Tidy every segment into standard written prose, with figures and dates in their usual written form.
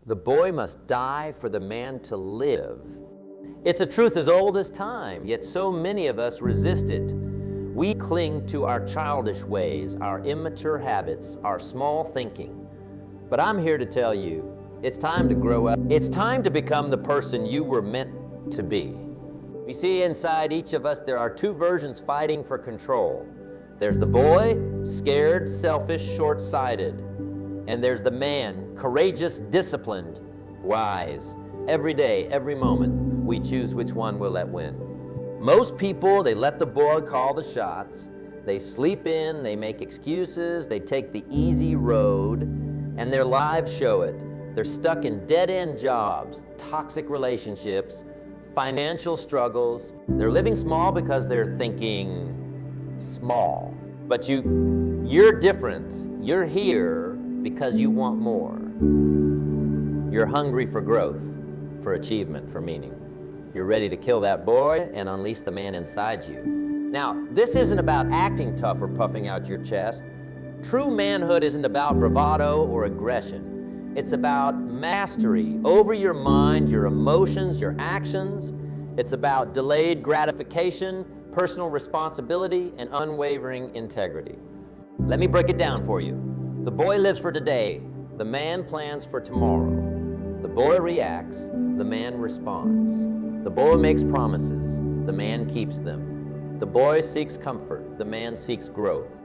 The boy must die for the man to live. It's a truth as old as time, yet so many of us resist it. We cling to our childish ways, our immature habits, our small thinking. But I'm here to tell you, it's time to grow up. It's time to become the person you were meant to be. You see, inside each of us, there are two versions fighting for control. There's the boy, scared, selfish, short-sighted. And there's the man, courageous, disciplined, wise. Every day, every moment, we choose which one we'll let win. Most people, they let the boy call the shots. They sleep in, they make excuses, they take the easy road, and their lives show it. They're stuck in dead-end jobs, toxic relationships, financial struggles. They're living small because they're thinking small. But you're different. You're here because you want more. You're hungry for growth, for achievement, for meaning. You're ready to kill that boy and unleash the man inside you. Now, this isn't about acting tough or puffing out your chest. True manhood isn't about bravado or aggression. It's about mastery over your mind, your emotions, your actions. It's about delayed gratification, personal responsibility, and unwavering integrity. Let me break it down for you. The boy lives for today. The man plans for tomorrow. The boy reacts. The man responds. The boy makes promises. The man keeps them. The boy seeks comfort. The man seeks growth.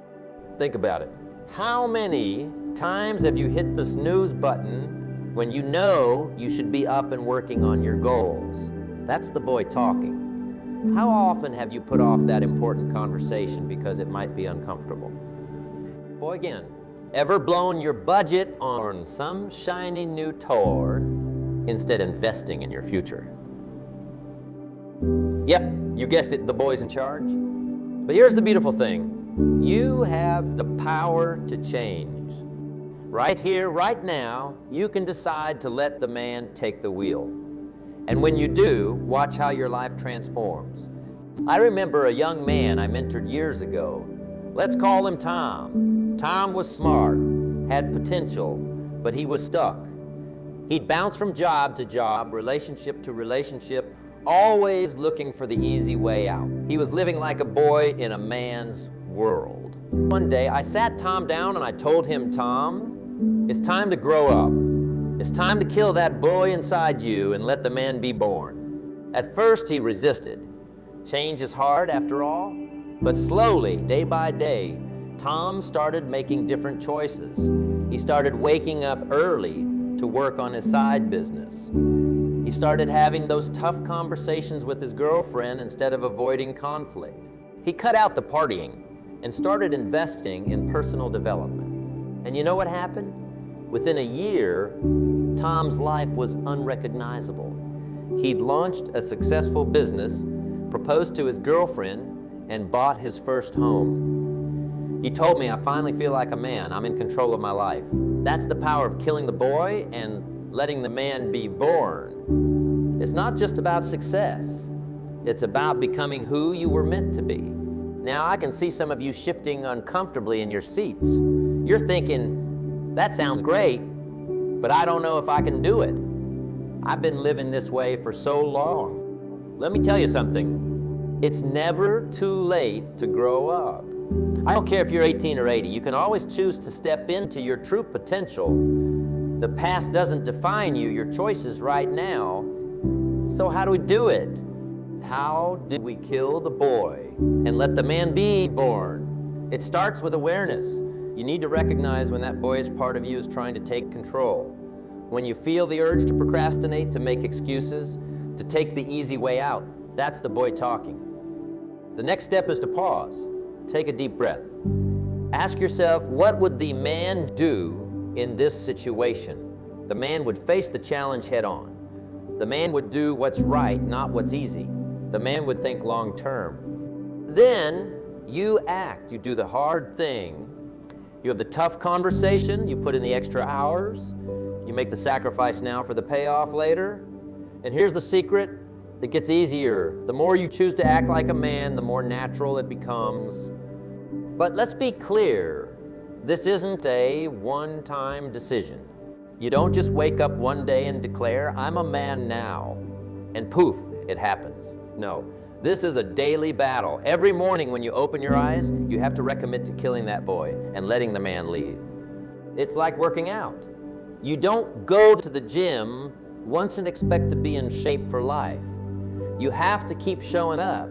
Think about it. How many times have you hit the snooze button when you know you should be up and working on your goals? That's the boy talking. How often have you put off that important conversation because it might be uncomfortable? Boy again. Ever blown your budget on some shiny new toy instead of investing in your future? Yep, you guessed it, the boy's in charge. But here's the beautiful thing. You have the power to change. Right here, right now, you can decide to let the man take the wheel. And when you do, watch how your life transforms. I remember a young man I mentored years ago. Let's call him Tom. Tom was smart, had potential, but he was stuck. He'd bounce from job to job, relationship to relationship, always looking for the easy way out. He was living like a boy in a man's world. One day, I sat Tom down and I told him, Tom, it's time to grow up. It's time to kill that boy inside you and let the man be born. At first, he resisted. Change is hard, after all. But slowly, day by day, Tom started making different choices. He started waking up early to work on his side business. He started having those tough conversations with his girlfriend instead of avoiding conflict. He cut out the partying and started investing in personal development. And you know what happened? Within a year, Tom's life was unrecognizable. He'd launched a successful business, proposed to his girlfriend, and bought his first home. He told me, I finally feel like a man. I'm in control of my life. That's the power of killing the boy and letting the man be born. It's not just about success. It's about becoming who you were meant to be. Now, I can see some of you shifting uncomfortably in your seats. You're thinking, that sounds great, but I don't know if I can do it. I've been living this way for so long. Let me tell you something. It's never too late to grow up. I don't care if you're 18 or 80. You can always choose to step into your true potential. The past doesn't define you. Your choice is right now. So how do we do it? How do we kill the boy and let the man be born? It starts with awareness. You need to recognize when that boyish part of you is trying to take control. When you feel the urge to procrastinate, to make excuses, to take the easy way out, that's the boy talking. The next step is to pause. Take a deep breath. Ask yourself, what would the man do in this situation? The man would face the challenge head on. The man would do what's right, not what's easy. The man would think long term. Then you act. You do the hard thing. You have the tough conversation. You put in the extra hours. You make the sacrifice now for the payoff later. And here's the secret. It gets easier. The more you choose to act like a man, the more natural it becomes. But let's be clear. This isn't a one-time decision. You don't just wake up one day and declare, I'm a man now, and poof, it happens. No, this is a daily battle. Every morning when you open your eyes, you have to recommit to killing that boy and letting the man lead. It's like working out. You don't go to the gym once and expect to be in shape for life. You have to keep showing up,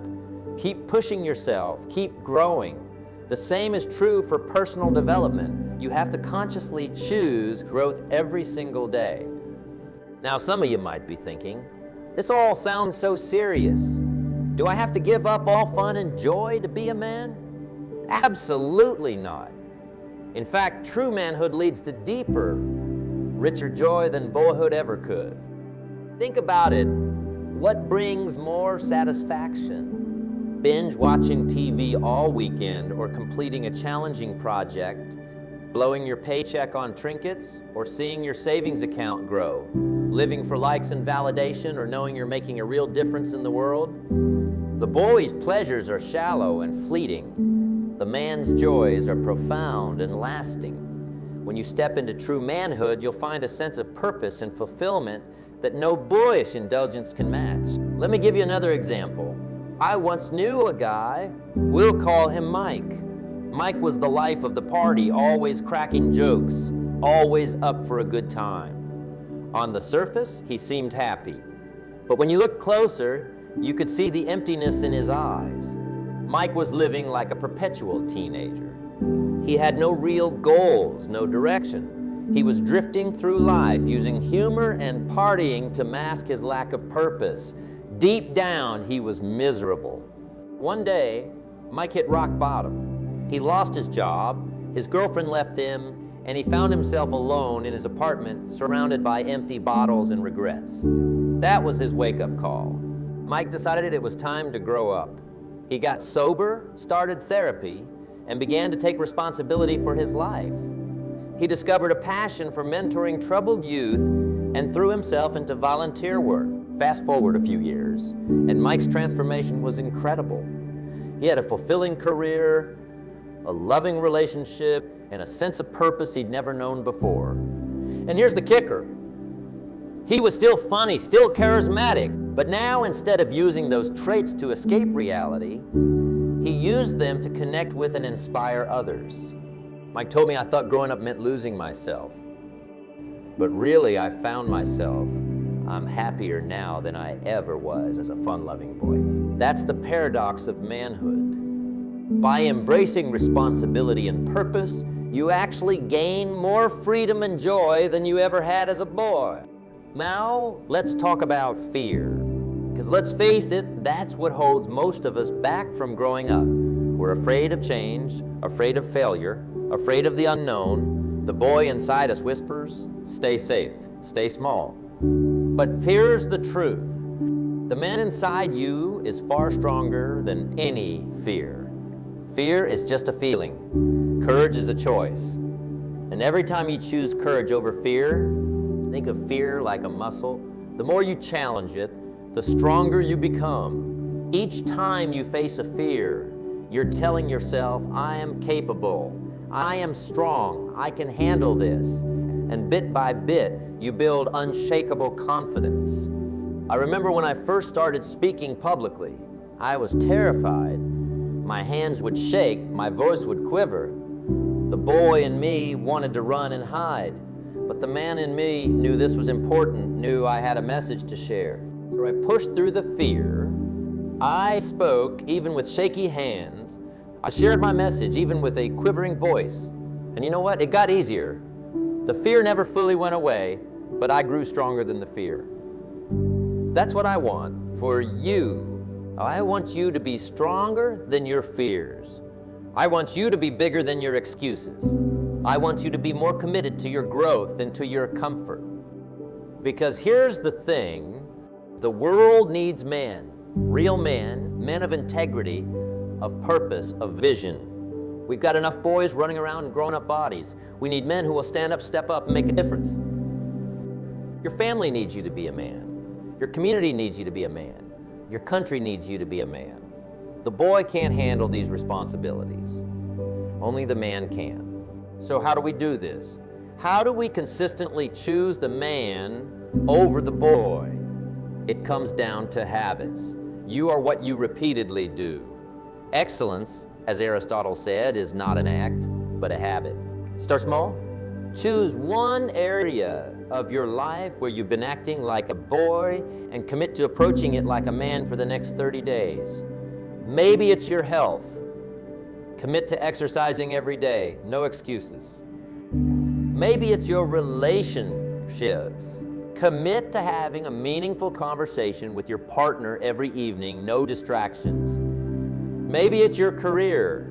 keep pushing yourself, keep growing. The same is true for personal development. You have to consciously choose growth every single day. Now, some of you might be thinking, this all sounds so serious. Do I have to give up all fun and joy to be a man? Absolutely not. In fact, true manhood leads to deeper, richer joy than boyhood ever could. Think about it. What brings more satisfaction? Binge watching TV all weekend or completing a challenging project, blowing your paycheck on trinkets, or seeing your savings account grow, living for likes and validation, or knowing you're making a real difference in the world? The boy's pleasures are shallow and fleeting. The man's joys are profound and lasting. When you step into true manhood, you'll find a sense of purpose and fulfillment that no boyish indulgence can match. Let me give you another example. I once knew a guy, we'll call him Mike. Mike was the life of the party, always cracking jokes, always up for a good time. On the surface, he seemed happy. But when you look closer, you could see the emptiness in his eyes. Mike was living like a perpetual teenager. He had no real goals, no direction. He was drifting through life, using humor and partying to mask his lack of purpose. Deep down, he was miserable. One day, Mike hit rock bottom. He lost his job, his girlfriend left him, and he found himself alone in his apartment, surrounded by empty bottles and regrets. That was his wake-up call. Mike decided it was time to grow up. He got sober, started therapy, and began to take responsibility for his life. He discovered a passion for mentoring troubled youth and threw himself into volunteer work. Fast forward a few years, and Mike's transformation was incredible. He had a fulfilling career, a loving relationship, and a sense of purpose he'd never known before. And here's the kicker. He was still funny, still charismatic, but now instead of using those traits to escape reality, he used them to connect with and inspire others. Mike told me I thought growing up meant losing myself. But really, I found myself. I'm happier now than I ever was as a fun-loving boy. That's the paradox of manhood. By embracing responsibility and purpose, you actually gain more freedom and joy than you ever had as a boy. Now, let's talk about fear. Because let's face it, that's what holds most of us back from growing up. We're afraid of change, afraid of failure, afraid of the unknown. The boy inside us whispers, stay safe, stay small. But here's the truth. The man inside you is far stronger than any fear. Fear is just a feeling. Courage is a choice. And every time you choose courage over fear, think of fear like a muscle. The more you challenge it, the stronger you become. Each time you face a fear, you're telling yourself, I am capable. I am strong, I can handle this. And bit by bit, you build unshakable confidence. I remember when I first started speaking publicly, I was terrified. My hands would shake, my voice would quiver. The boy in me wanted to run and hide, but the man in me knew this was important, knew I had a message to share. So I pushed through the fear. I spoke, even with shaky hands. I shared my message, even with a quivering voice. And you know what? It got easier. The fear never fully went away, but I grew stronger than the fear. That's what I want for you. I want you to be stronger than your fears. I want you to be bigger than your excuses. I want you to be more committed to your growth than to your comfort. Because here's the thing, the world needs men, real men, men of integrity, of purpose, of vision. We've got enough boys running around in grown-up bodies. We need men who will stand up, step up, and make a difference. Your family needs you to be a man. Your community needs you to be a man. Your country needs you to be a man. The boy can't handle these responsibilities. Only the man can. So how do we do this? How do we consistently choose the man over the boy? It comes down to habits. You are what you repeatedly do. Excellence, as Aristotle said, is not an act, but a habit. Start small. Choose one area of your life where you've been acting like a boy and commit to approaching it like a man for the next 30 days. Maybe it's your health. Commit to exercising every day, no excuses. Maybe it's your relationships. Commit to having a meaningful conversation with your partner every evening, no distractions. Maybe it's your career.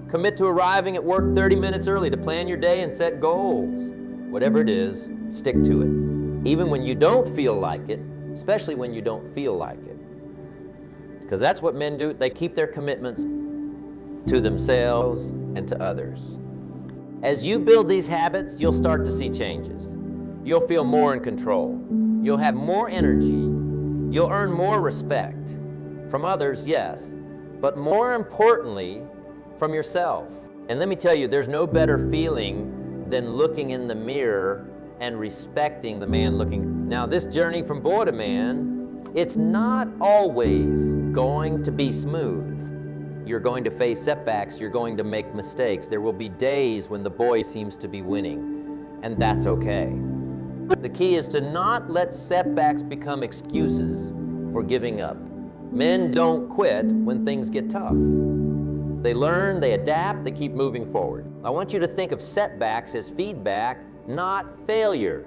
Commit to arriving at work 30 minutes early to plan your day and set goals. Whatever it is, stick to it. Even when you don't feel like it, especially when you don't feel like it. Because that's what men do. They keep their commitments to themselves and to others. As you build these habits, you'll start to see changes. You'll feel more in control. You'll have more energy. You'll earn more respect from others, yes, but more importantly, from yourself. And let me tell you, there's no better feeling than looking in the mirror and respecting the man looking. Now, this journey from boy to man, it's not always going to be smooth. You're going to face setbacks. You're going to make mistakes. There will be days when the boy seems to be winning, and that's okay. The key is to not let setbacks become excuses for giving up. Men don't quit when things get tough. They learn, they adapt, they keep moving forward. I want you to think of setbacks as feedback, not failure.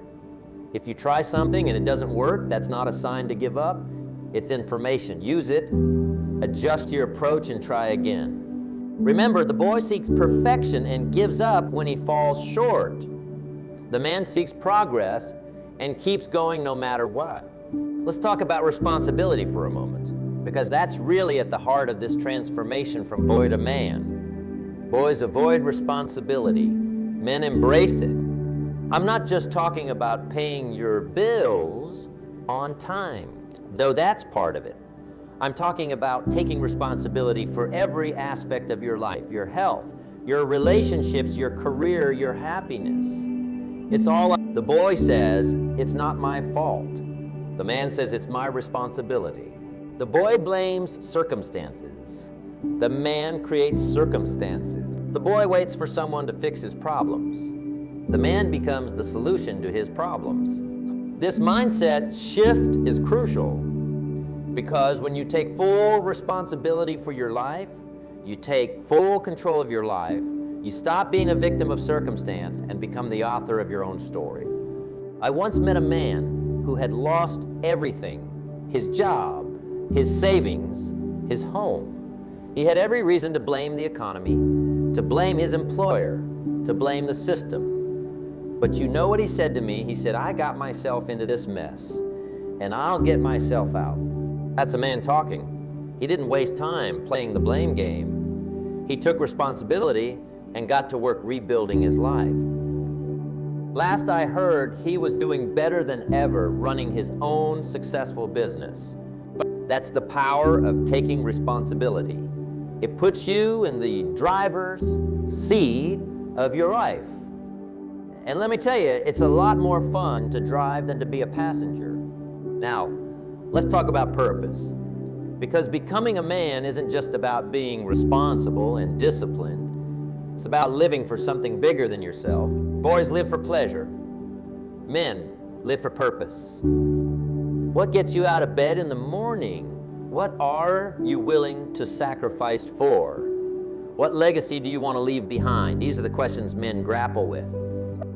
If you try something and it doesn't work, that's not a sign to give up. It's information. Use it, adjust your approach, and try again. Remember, the boy seeks perfection and gives up when he falls short. The man seeks progress and keeps going no matter what. Let's talk about responsibility for a moment, because that's really at the heart of this transformation from boy to man. Boys avoid responsibility. Men embrace it. I'm not just talking about paying your bills on time, though that's part of it. I'm talking about taking responsibility for every aspect of your life, your health, your relationships, your career, your happiness. It's all, the boy says, it's not my fault. The man says, it's my responsibility. The boy blames circumstances. The man creates circumstances. The boy waits for someone to fix his problems. The man becomes the solution to his problems. This mindset shift is crucial, because when you take full responsibility for your life, you take full control of your life, you stop being a victim of circumstance and become the author of your own story. I once met a man who had lost everything: his job, his savings, his home. He had every reason to blame the economy, to blame his employer, to blame the system. But you know what he said to me? He said, I got myself into this mess, and I'll get myself out. That's a man talking. He didn't waste time playing the blame game. He took responsibility and got to work rebuilding his life. Last I heard, he was doing better than ever running his own successful business. That's the power of taking responsibility. It puts you in the driver's seat of your life. And let me tell you, it's a lot more fun to drive than to be a passenger. Now, let's talk about purpose. Because becoming a man isn't just about being responsible and disciplined. It's about living for something bigger than yourself. Boys live for pleasure. Men live for purpose. What gets you out of bed in the morning? What are you willing to sacrifice for? What legacy do you want to leave behind? These are the questions men grapple with.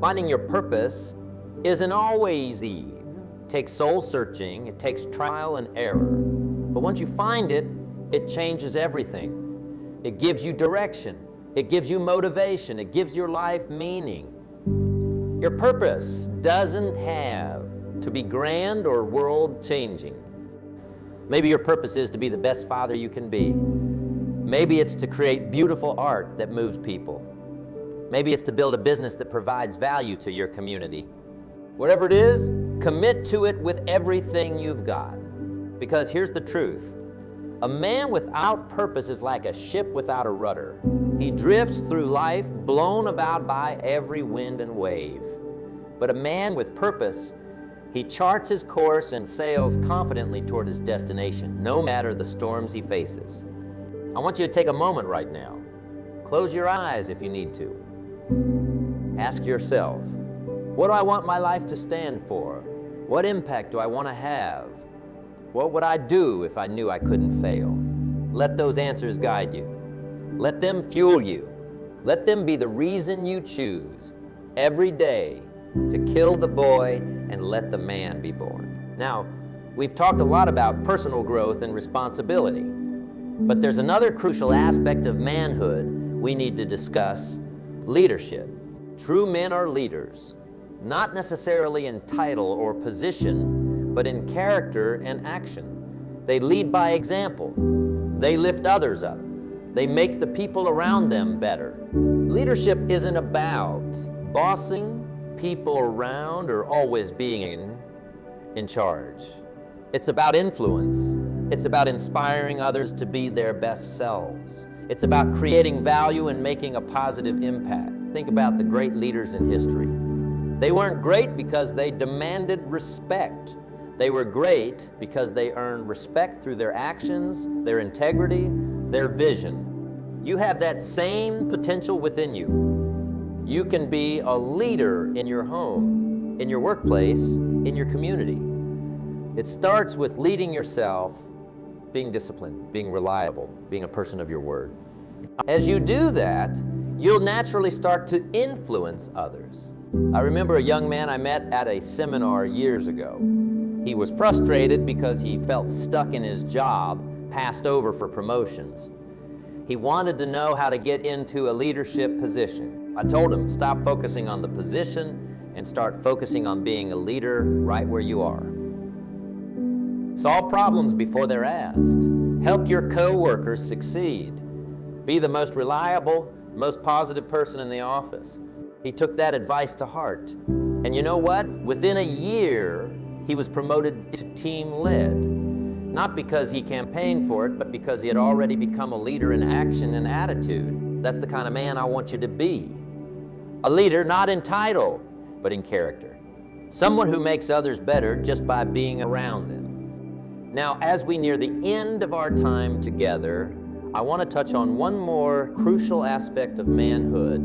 Finding your purpose isn't always easy. It takes soul searching, it takes trial and error. But once you find it, it changes everything. It gives you direction. It gives you motivation. It gives your life meaning. Your purpose doesn't have to be grand or world-changing. Maybe your purpose is to be the best father you can be. Maybe it's to create beautiful art that moves people. Maybe it's to build a business that provides value to your community. Whatever it is, commit to it with everything you've got. Because here's the truth. A man without purpose is like a ship without a rudder. He drifts through life, blown about by every wind and wave. But a man with purpose, he charts his course and sails confidently toward his destination, no matter the storms he faces. I want you to take a moment right now. Close your eyes if you need to. Ask yourself, what do I want my life to stand for? What impact do I want to have? What would I do if I knew I couldn't fail? Let those answers guide you. Let them fuel you. Let them be the reason you choose every day to kill the boy and let the man be born. Now, we've talked a lot about personal growth and responsibility, but there's another crucial aspect of manhood we need to discuss: leadership. True men are leaders, not necessarily in title or position, but in character and action. They lead by example. They lift others up. They make the people around them better. Leadership isn't about bossing people around or always being in charge. It's about influence. It's about inspiring others to be their best selves. It's about creating value and making a positive impact. Think about the great leaders in history. They weren't great because they demanded respect. They were great because they earned respect through their actions, their integrity, their vision. You have that same potential within you. You can be a leader in your home, in your workplace, in your community. It starts with leading yourself, being disciplined, being reliable, being a person of your word. As you do that, you'll naturally start to influence others. I remember a young man I met at a seminar years ago. He was frustrated because he felt stuck in his job, passed over for promotions. He wanted to know how to get into a leadership position. I told him, stop focusing on the position and start focusing on being a leader right where you are. Solve problems before they're asked. Help your co-workers succeed. Be the most reliable, most positive person in the office. He took that advice to heart. And you know what? Within a year, he was promoted to team lead. Not because he campaigned for it, but because he had already become a leader in action and attitude. That's the kind of man I want you to be. A leader not in title, but in character. Someone who makes others better just by being around them. Now, as we near the end of our time together, I want to touch on one more crucial aspect of manhood: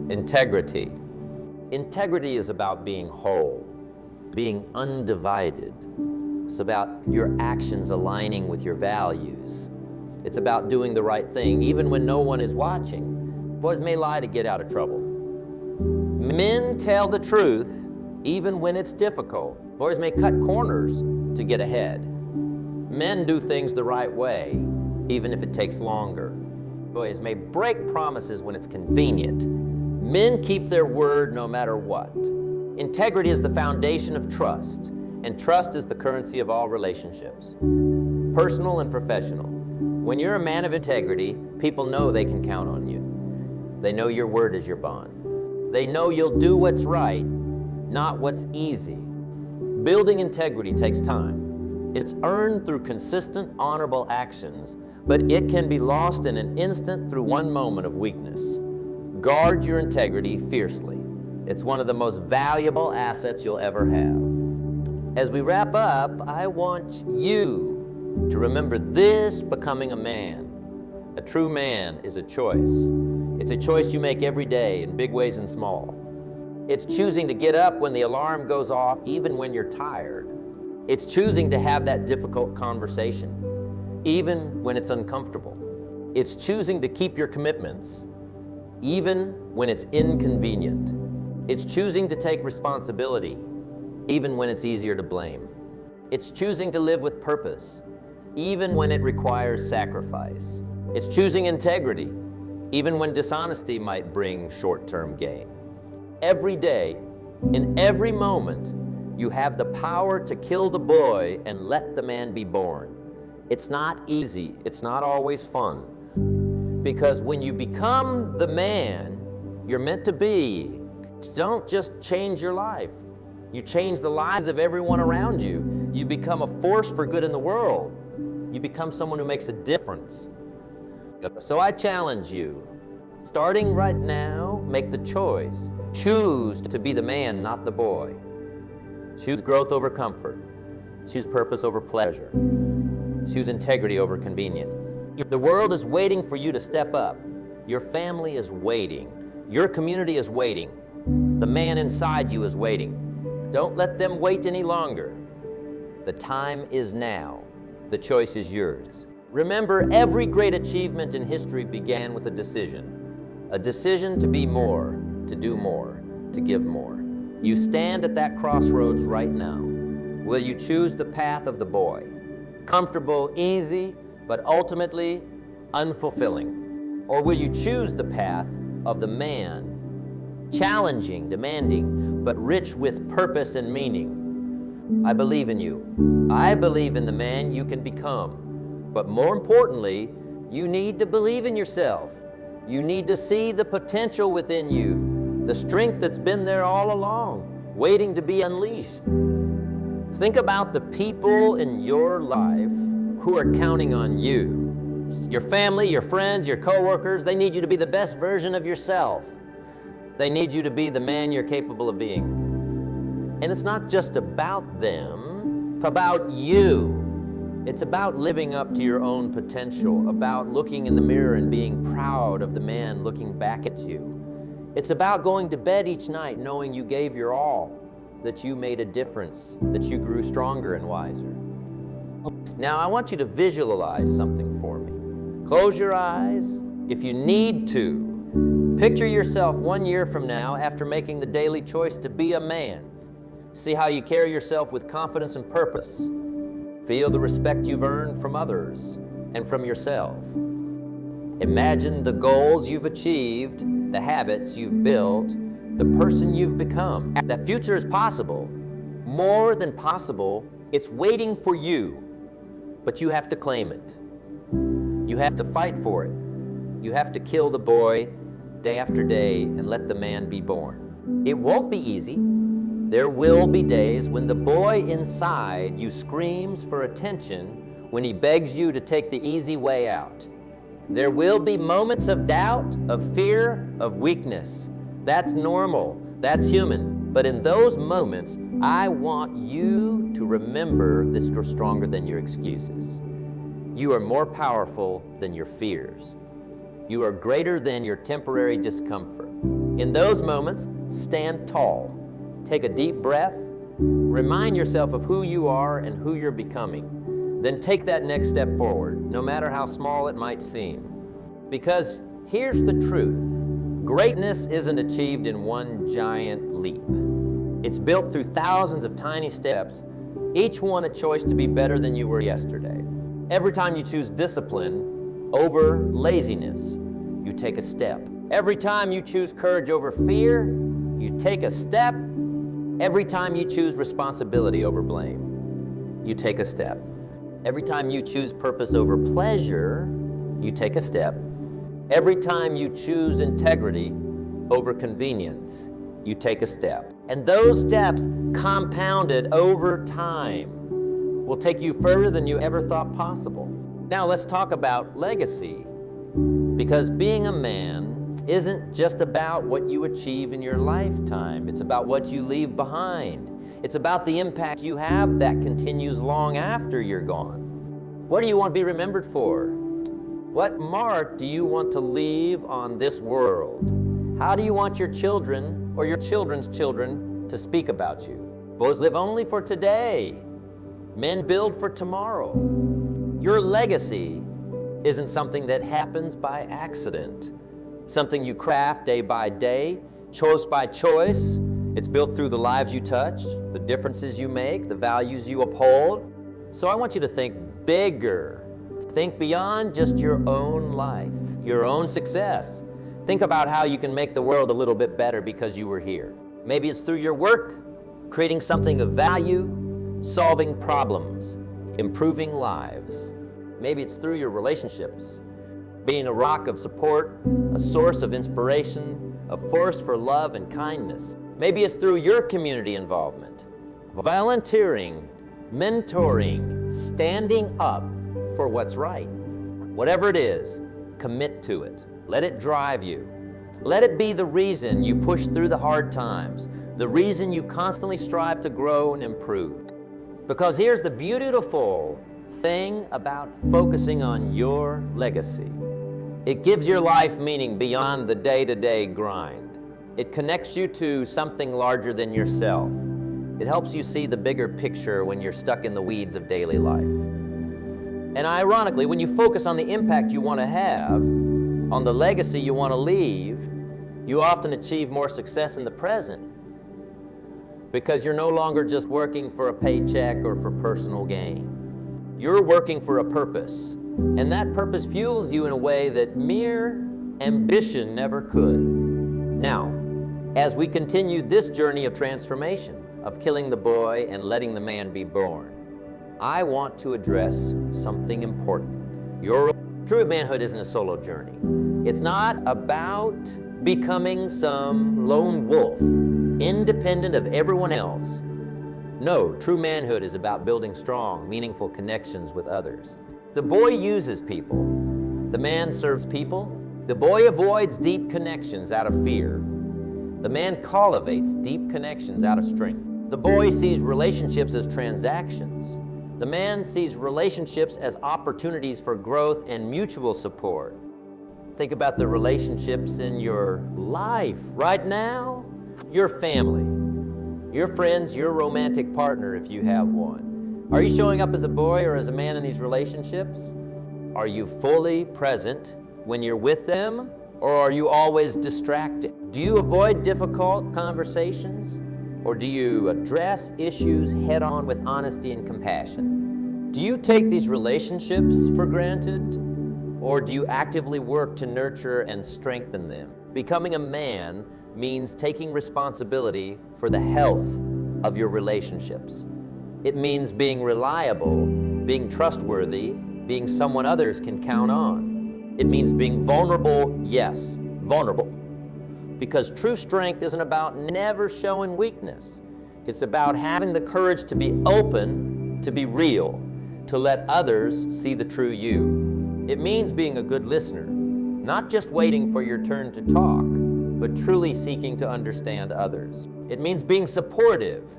integrity. Integrity is about being whole, being undivided. It's about your actions aligning with your values. It's about doing the right thing, even when no one is watching. Boys may lie to get out of trouble. Men tell the truth, even when it's difficult. Boys may cut corners to get ahead. Men do things the right way, even if it takes longer. Boys may break promises when it's convenient. Men keep their word no matter what. Integrity is the foundation of trust, and trust is the currency of all relationships, personal and professional. When you're a man of integrity, people know they can count on you. They know your word is your bond. They know you'll do what's right, not what's easy. Building integrity takes time. It's earned through consistent, honorable actions, but it can be lost in an instant through one moment of weakness. Guard your integrity fiercely. It's one of the most valuable assets you'll ever have. As we wrap up, I want you to remember this: becoming a man. A true man is a choice. It's a choice you make every day in big ways and small. It's choosing to get up when the alarm goes off, even when you're tired. It's choosing to have that difficult conversation, even when it's uncomfortable. It's choosing to keep your commitments, even when it's inconvenient. It's choosing to take responsibility, even when it's easier to blame. It's choosing to live with purpose, even when it requires sacrifice. It's choosing integrity, even when dishonesty might bring short-term gain. Every day, in every moment, you have the power to kill the boy and let the man be born. It's not easy. It's not always fun. Because when you become the man you're meant to be, don't just change your life. You change the lives of everyone around you. You become a force for good in the world. You become someone who makes a difference. So I challenge you, starting right now, make the choice Choose to be the man, not the boy. Choose growth over comfort. Choose purpose over pleasure. Choose integrity over convenience. The world is waiting for you to step up. Your family is waiting. Your community is waiting. The man inside you is waiting. Don't let them wait any longer. The time is now. The choice is yours. Remember, every great achievement in history began with a decision. A decision to be more, to do more, to give more. You stand at that crossroads right now. Will you choose the path of the boy? Comfortable, easy, but ultimately unfulfilling. Or will you choose the path of the man, challenging, demanding, but rich with purpose and meaning? I believe in you. I believe in the man you can become. But more importantly, you need to believe in yourself. You need to see the potential within you, the strength that's been there all along, waiting to be unleashed. Think about the people in your life who are counting on you. Your family, your friends, your coworkers, they need you to be the best version of yourself. They need you to be the man you're capable of being. And it's not just about them, it's about you. It's about living up to your own potential, about looking in the mirror and being proud of the man looking back at you. It's about going to bed each night knowing you gave your all, that you made a difference, that you grew stronger and wiser. Now, I want you to visualize something for me. Close your eyes. If you need to, picture yourself 1 year from now after making the daily choice to be a man. See how you carry yourself with confidence and purpose. Feel the respect you've earned from others and from yourself. Imagine the goals you've achieved, the habits you've built, the person you've become. That future is possible, more than possible. It's waiting for you, but you have to claim it. You have to fight for it. You have to kill the boy day after day and let the man be born. It won't be easy. There will be days when the boy inside you screams for attention, when he begs you to take the easy way out. There will be moments of doubt, of fear, of weakness. That's normal, that's human. But in those moments, I want you to remember that you're stronger than your excuses. You are more powerful than your fears. You are greater than your temporary discomfort. In those moments, stand tall. Take a deep breath. Remind yourself of who you are and who you're becoming. Then take that next step forward, no matter how small it might seem. Because here's the truth. Greatness isn't achieved in one giant leap. It's built through thousands of tiny steps, each one a choice to be better than you were yesterday. Every time you choose discipline over laziness, you take a step. Every time you choose courage over fear, you take a step. Every time you choose responsibility over blame, you take a step. Every time you choose purpose over pleasure, you take a step. Every time you choose integrity over convenience, you take a step. And those steps, compounded over time, will take you further than you ever thought possible. Now let's talk about legacy. Because being a man isn't just about what you achieve in your lifetime. It's about what you leave behind. It's about the impact you have that continues long after you're gone. What do you want to be remembered for? What mark do you want to leave on this world? How do you want your children or your children's children to speak about you? Boys live only for today. Men build for tomorrow. Your legacy isn't something that happens by accident. Something you craft day by day, choice by choice. It's built through the lives you touch, the differences you make, the values you uphold. So I want you to think bigger. Think beyond just your own life, your own success. Think about how you can make the world a little bit better because you were here. Maybe it's through your work, creating something of value, solving problems, improving lives. Maybe it's through your relationships, being a rock of support, a source of inspiration, a force for love and kindness. Maybe it's through your community involvement, volunteering, mentoring, standing up for what's right. Whatever it is, commit to it. Let it drive you. Let it be the reason you push through the hard times, the reason you constantly strive to grow and improve. Because here's the beautiful thing about focusing on your legacy. It gives your life meaning beyond the day-to-day grind. It connects you to something larger than yourself. It helps you see the bigger picture when you're stuck in the weeds of daily life. And ironically, when you focus on the impact you want to have, on the legacy you want to leave, you often achieve more success in the present because you're no longer just working for a paycheck or for personal gain. You're working for a purpose, and that purpose fuels you in a way that mere ambition never could. Now, as we continue this journey of transformation, of killing the boy and letting the man be born, I want to address something important. Your true manhood isn't a solo journey. It's not about becoming some lone wolf, independent of everyone else. No, true manhood is about building strong, meaningful connections with others. The boy uses people. The man serves people. The boy avoids deep connections out of fear. The man cultivates deep connections out of strength. The boy sees relationships as transactions. The man sees relationships as opportunities for growth and mutual support. Think about the relationships in your life right now. Your family, your friends, your romantic partner if you have one. Are you showing up as a boy or as a man in these relationships? Are you fully present when you're with them, or are you always distracted? Do you avoid difficult conversations, or do you address issues head on with honesty and compassion? Do you take these relationships for granted, or do you actively work to nurture and strengthen them? Becoming a man means taking responsibility for the health of your relationships. It means being reliable, being trustworthy, being someone others can count on. It means being vulnerable, yes, vulnerable. Because true strength isn't about never showing weakness. It's about having the courage to be open, to be real, to let others see the true you. It means being a good listener, not just waiting for your turn to talk, but truly seeking to understand others. It means being supportive,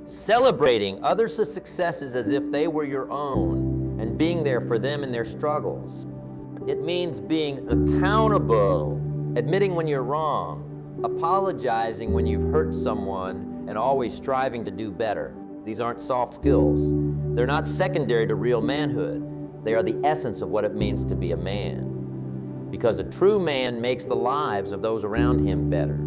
celebrating others' successes as if they were your own, and being there for them in their struggles. It means being accountable, admitting when you're wrong, apologizing when you've hurt someone, and always striving to do better. These aren't soft skills. They're not secondary to real manhood. They are the essence of what it means to be a man. Because a true man makes the lives of those around him better.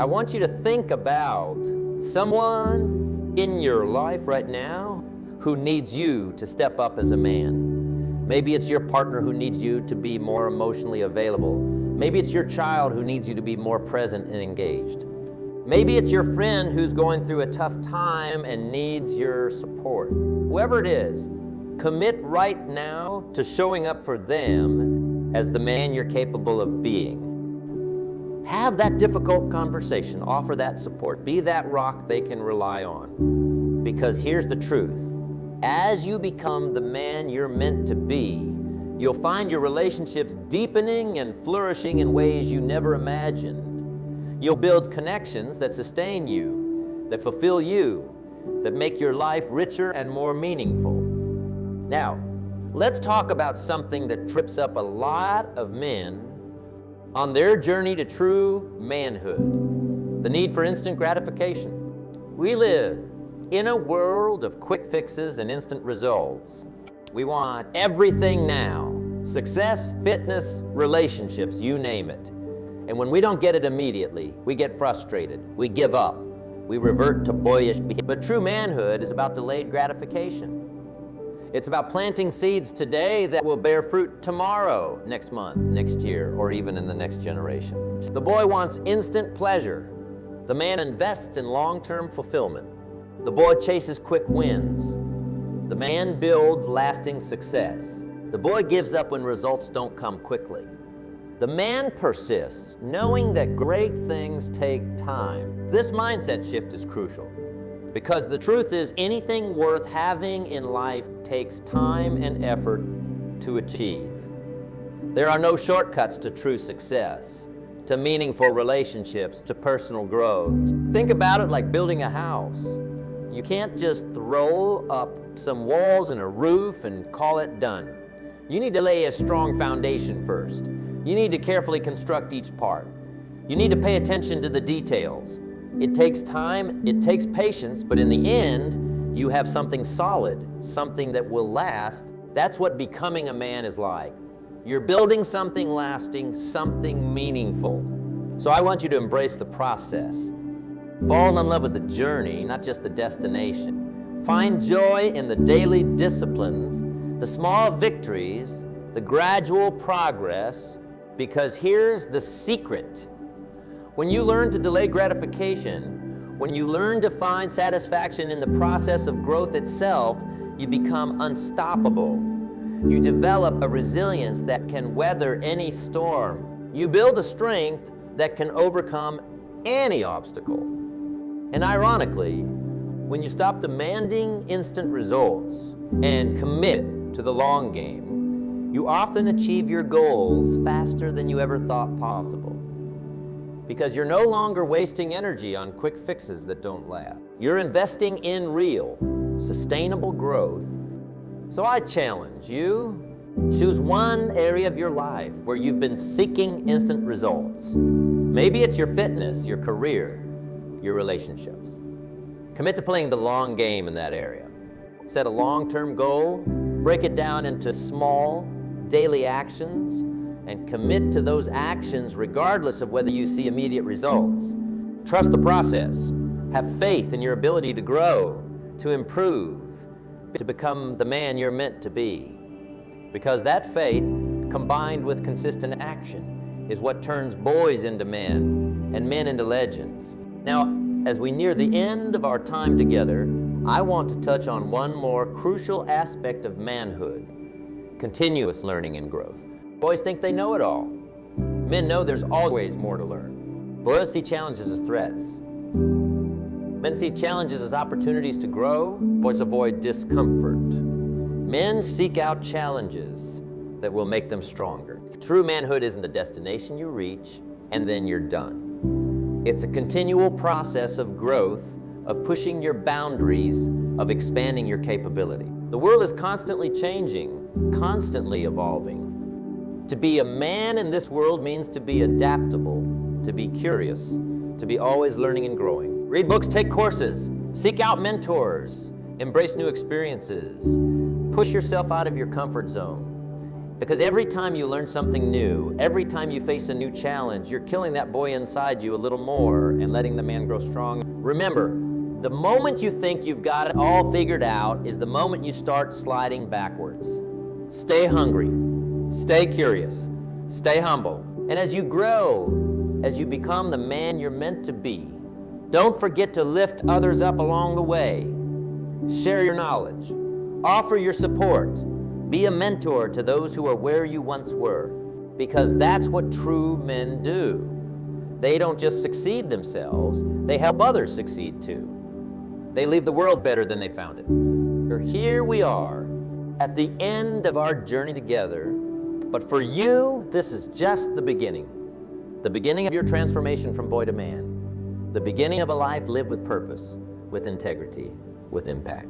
I want you to think about someone in your life right now who needs you to step up as a man. Maybe it's your partner who needs you to be more emotionally available. Maybe it's your child who needs you to be more present and engaged. Maybe it's your friend who's going through a tough time and needs your support. Whoever it is, commit right now to showing up for them as the man you're capable of being. Have that difficult conversation, offer that support, be that rock they can rely on. Because here's the truth, as you become the man you're meant to be, you'll find your relationships deepening and flourishing in ways you never imagined. You'll build connections that sustain you, that fulfill you, that make your life richer and more meaningful. Now, let's talk about something that trips up a lot of men on their journey to true manhood, the need for instant gratification. We live in a world of quick fixes and instant results. We want everything now, success, fitness, relationships, you name it. And when we don't get it immediately, we get frustrated, we give up, we revert to boyish behavior. But true manhood is about delayed gratification. It's about planting seeds today that will bear fruit tomorrow, next month, next year, or even in the next generation. The boy wants instant pleasure. The man invests in long-term fulfillment. The boy chases quick wins. The man builds lasting success. The boy gives up when results don't come quickly. The man persists, knowing that great things take time. This mindset shift is crucial. Because the truth is, anything worth having in life takes time and effort to achieve. There are no shortcuts to true success. to meaningful relationships, to personal growth. Think about it like building a house. You can't just throw up some walls and a roof and call it done. You need to lay a strong foundation first. You need to carefully construct each part. You need to pay attention to the details. It takes time, it takes patience, but in the end, you have something solid, something that will last. That's what becoming a man is like. You're building something lasting, something meaningful. So I want you to embrace the process. Fall in love with the journey, not just the destination. Find joy in the daily disciplines, the small victories, the gradual progress, because here's the secret. When you learn to delay gratification, when you learn to find satisfaction in the process of growth itself, you become unstoppable. You develop a resilience that can weather any storm. You build a strength that can overcome any obstacle. And ironically, when you stop demanding instant results and commit to the long game, you often achieve your goals faster than you ever thought possible. Because you're no longer wasting energy on quick fixes that don't last. You're investing in real, sustainable growth. So I challenge you, choose one area of your life where you've been seeking instant results. Maybe it's your fitness, your career, your relationships. Commit to playing the long game in that area. Set a long-term goal, break it down into small, daily actions, and commit to those actions regardless of whether you see immediate results. Trust the process. Have faith in your ability to grow, to improve, to become the man you're meant to be. Because that faith, combined with consistent action, is what turns boys into men and men into legends. Now, as we near the end of our time together, I want to touch on one more crucial aspect of manhood: continuous learning and growth. Boys think they know it all. Men know there's always more to learn. Boys see challenges as threats. Men see challenges as opportunities to grow. Boys avoid discomfort. Men seek out challenges that will make them stronger. True manhood isn't a destination you reach and then you're done. It's a continual process of growth, of pushing your boundaries, of expanding your capability. The world is constantly changing, constantly evolving. To be a man in this world means to be adaptable, to be curious, to be always learning and growing. Read books, take courses, seek out mentors, embrace new experiences, push yourself out of your comfort zone. Because every time you learn something new, every time you face a new challenge, you're killing that boy inside you a little more and letting the man grow strong. Remember, the moment you think you've got it all figured out is the moment you start sliding backwards. Stay hungry. Stay curious, stay humble, and as you grow, as you become the man you're meant to be, don't forget to lift others up along the way. Share your knowledge, offer your support, be a mentor to those who are where you once were, because that's what true men do. They don't just succeed themselves, they help others succeed too. They leave the world better than they found it. Here we are, at the end of our journey together. But for you, this is just the beginning of your transformation from boy to man, the beginning of a life lived with purpose, with integrity, with impact.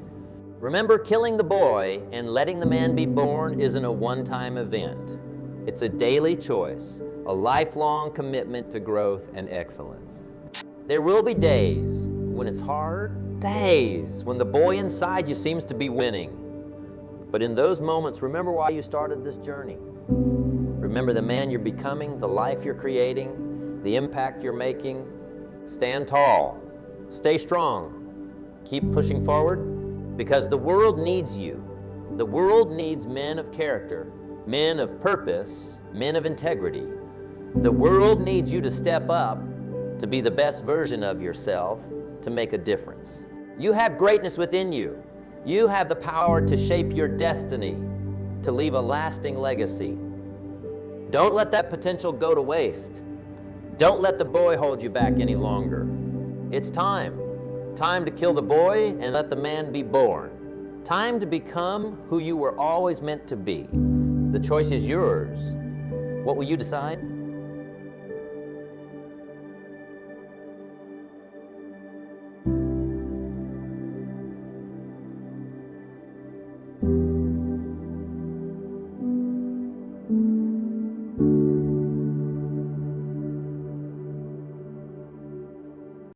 Remember, killing the boy and letting the man be born isn't a one-time event. It's a daily choice, a lifelong commitment to growth and excellence. There will be days when it's hard, days when the boy inside you seems to be winning. But in those moments, remember why you started this journey. Remember the man you're becoming, the life you're creating, the impact you're making. Stand tall, stay strong, keep pushing forward, because the world needs you. The world needs men of character, men of purpose, men of integrity. The world needs you to step up, to be the best version of yourself, to make a difference. You have greatness within you. You have the power to shape your destiny, to leave a lasting legacy. Don't let that potential go to waste. Don't let the boy hold you back any longer. It's time. Time to kill the boy and let the man be born. Time to become who you were always meant to be. The choice is yours. What will you decide?